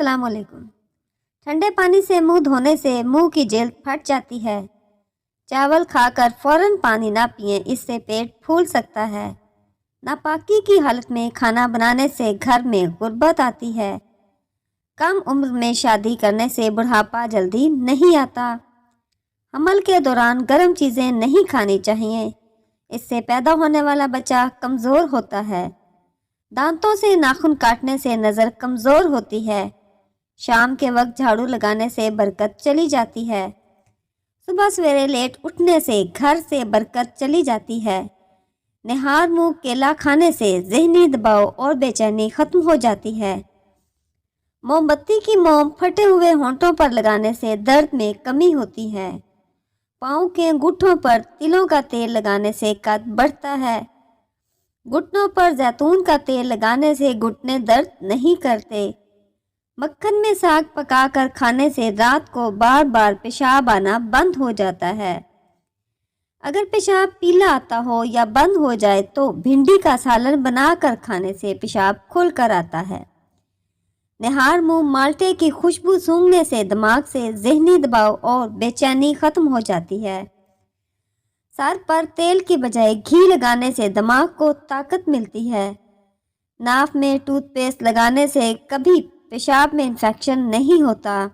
السلام علیکم۔ ٹھنڈے پانی سے منہ دھونے سے منہ کی جلد پھٹ جاتی ہے۔ چاول کھا کر فوراً پانی نہ پئیں، اس سے پیٹ پھول سکتا ہے۔ ناپاکی کی حالت میں کھانا بنانے سے گھر میں غربت آتی ہے۔ کم عمر میں شادی کرنے سے بڑھاپا جلدی نہیں آتا۔ حمل کے دوران گرم چیزیں نہیں کھانی چاہیے، اس سے پیدا ہونے والا بچہ کمزور ہوتا ہے۔ دانتوں سے ناخن کاٹنے سے نظر کمزور ہوتی ہے۔ شام کے وقت جھاڑو لگانے سے برکت چلی جاتی ہے۔ صبح سویرے لیٹ اٹھنے سے گھر سے برکت چلی جاتی ہے۔ نہار منہ کیلا کھانے سے ذہنی دباؤ اور بے چینی ختم ہو جاتی ہے۔ موم بتی کی موم پھٹے ہوئے ہونٹوں پر لگانے سے درد میں کمی ہوتی ہے۔ پاؤں کے انگوٹھوں پر تلوں کا تیل لگانے سے قد بڑھتا ہے۔ گھٹنوں پر زیتون کا تیل لگانے سے گھٹنے درد نہیں کرتے۔ مکھن میں ساگ پکا کر کھانے سے رات کو بار بار پیشاب آنا بند ہو جاتا ہے۔ اگر پیشاب پیلا آتا ہو یا بند ہو جائے تو بھنڈی کا سالن بنا کر کھانے سے پیشاب کھل کر آتا ہے۔ نہار منہ مالٹے کی خوشبو سونگھنے سے دماغ سے ذہنی دباؤ اور بے چینی ختم ہو جاتی ہے۔ سر پر تیل کی بجائے گھی لگانے سے دماغ کو طاقت ملتی ہے۔ ناف میں ٹوتھ پیسٹ لگانے سے کبھی پیشاب میں انفیکشن نہیں ہوتا۔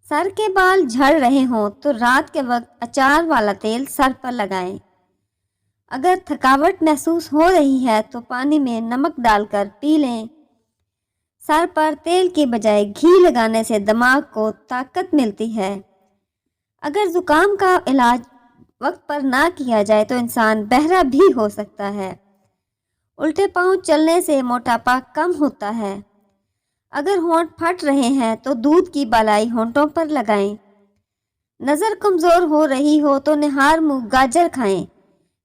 سر کے بال جھڑ رہے ہوں تو رات کے وقت اچار والا تیل سر پر لگائیں۔ اگر تھکاوٹ محسوس ہو رہی ہے تو پانی میں نمک ڈال کر پی لیں۔ سر پر تیل کی بجائے گھی لگانے سے دماغ کو طاقت ملتی ہے۔ اگر زکام کا علاج وقت پر نہ کیا جائے تو انسان بہرا بھی ہو سکتا ہے۔ الٹے پاؤں چلنے سے موٹاپا کم ہوتا ہے۔ اگر ہونٹ پھٹ رہے ہیں تو دودھ کی بالائی ہونٹوں پر لگائیں۔ نظر کمزور ہو رہی ہو تو نہار منہ گاجر کھائیں۔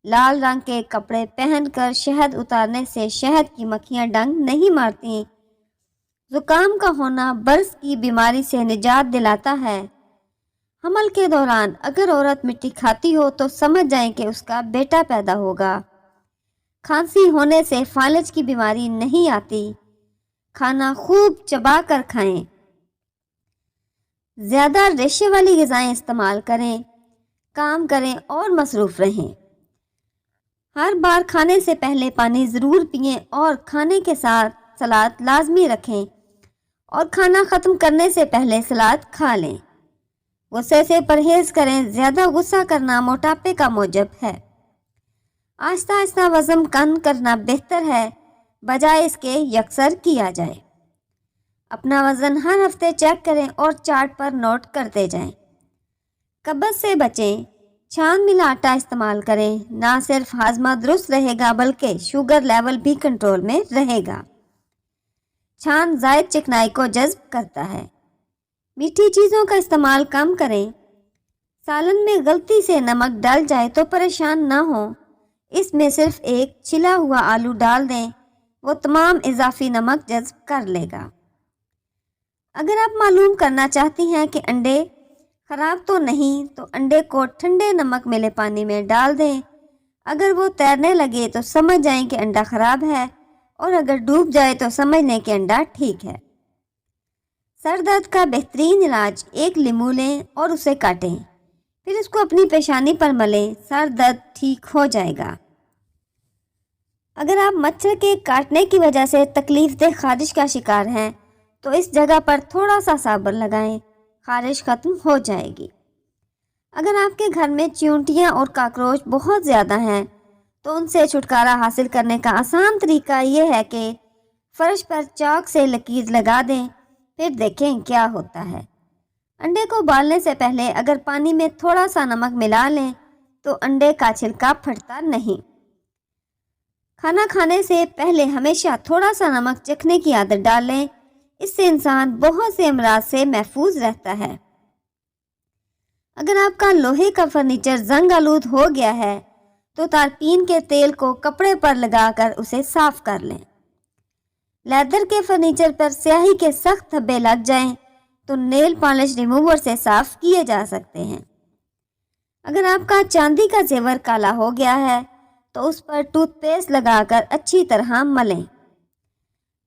لال رنگ کے کپڑے پہن کر شہد اتارنے سے شہد کی مکھیاں ڈنگ نہیں مارتی۔ زکام کا ہونا برس کی بیماری سے نجات دلاتا ہے۔ حمل کے دوران اگر عورت مٹی کھاتی ہو تو سمجھ جائیں کہ اس کا بیٹا پیدا ہوگا۔ کھانسی ہونے سے فالج کی بیماری نہیں آتی۔ کھانا خوب چبا کر کھائیں۔ زیادہ ریشے والی غذائیں استعمال کریں، کام کریں اور مصروف رہیں۔ ہر بار کھانے سے پہلے پانی ضرور پئیں اور کھانے کے ساتھ سلاد لازمی رکھیں اور کھانا ختم کرنے سے پہلے سلاد کھا لیں۔ غصے سے پرہیز کریں، زیادہ غصہ کرنا موٹاپے کا موجب ہے۔ آہستہ آہستہ وزن کم کرنا بہتر ہے بجائے اس کے یکسر کیا جائے۔ اپنا وزن ہر ہفتے چیک کریں اور چارٹ پر نوٹ کرتے جائیں۔ قبض سے بچیں، چھان ملا آٹا استعمال کریں۔ نہ صرف ہاضمہ درست رہے گا بلکہ شوگر لیول بھی کنٹرول میں رہے گا۔ چھان زائد چکنائی کو جذب کرتا ہے۔ میٹھی چیزوں کا استعمال کم کریں۔ سالن میں غلطی سے نمک ڈل جائے تو پریشان نہ ہوں، اس میں صرف ایک چھلا ہوا آلو ڈال دیں، وہ تمام اضافی نمک جذب کر لے گا۔ اگر آپ معلوم کرنا چاہتی ہیں کہ انڈے خراب تو نہیں تو انڈے کو ٹھنڈے نمک ملے پانی میں ڈال دیں۔ اگر وہ تیرنے لگے تو سمجھ جائیں کہ انڈا خراب ہے اور اگر ڈوب جائے تو سمجھ لیں کہ انڈا ٹھیک ہے۔ سر درد کا بہترین علاج ایک لیمو لیں اور اسے کاٹیں، پھر اس کو اپنی پیشانی پر ملیں، سر درد ٹھیک ہو جائے گا۔ اگر آپ مچھر کے کاٹنے کی وجہ سے تکلیف دہ خارش کا شکار ہیں تو اس جگہ پر تھوڑا سا صابن لگائیں، خارش ختم ہو جائے گی۔ اگر آپ کے گھر میں چیونٹیاں اور کاکروچ بہت زیادہ ہیں تو ان سے چھٹکارا حاصل کرنے کا آسان طریقہ یہ ہے کہ فرش پر چاک سے لکیر لگا دیں، پھر دیکھیں کیا ہوتا ہے۔ انڈے کو ابالنے سے پہلے اگر پانی میں تھوڑا سا نمک ملا لیں تو انڈے کا چھلکا پھٹتا نہیں۔ کھانا کھانے سے پہلے ہمیشہ تھوڑا سا نمک چکھنے کی عادت ڈال لیں، اس سے انسان بہت سے امراض سے محفوظ رہتا ہے۔ اگر آپ کا لوہے کا فرنیچر زنگ آلود ہو گیا ہے تو تارپین کے تیل کو کپڑے پر لگا کر اسے صاف کر لیں۔ لیدر کے فرنیچر پر سیاہی کے سخت دھبے لگ جائیں تو نیل پالش ریموور سے صاف کیے جا سکتے ہیں۔ اگر آپ کا چاندی کا زیور کالا ہو گیا ہے تو اس پر ٹوتھ پیسٹ لگا کر اچھی طرح ملیں۔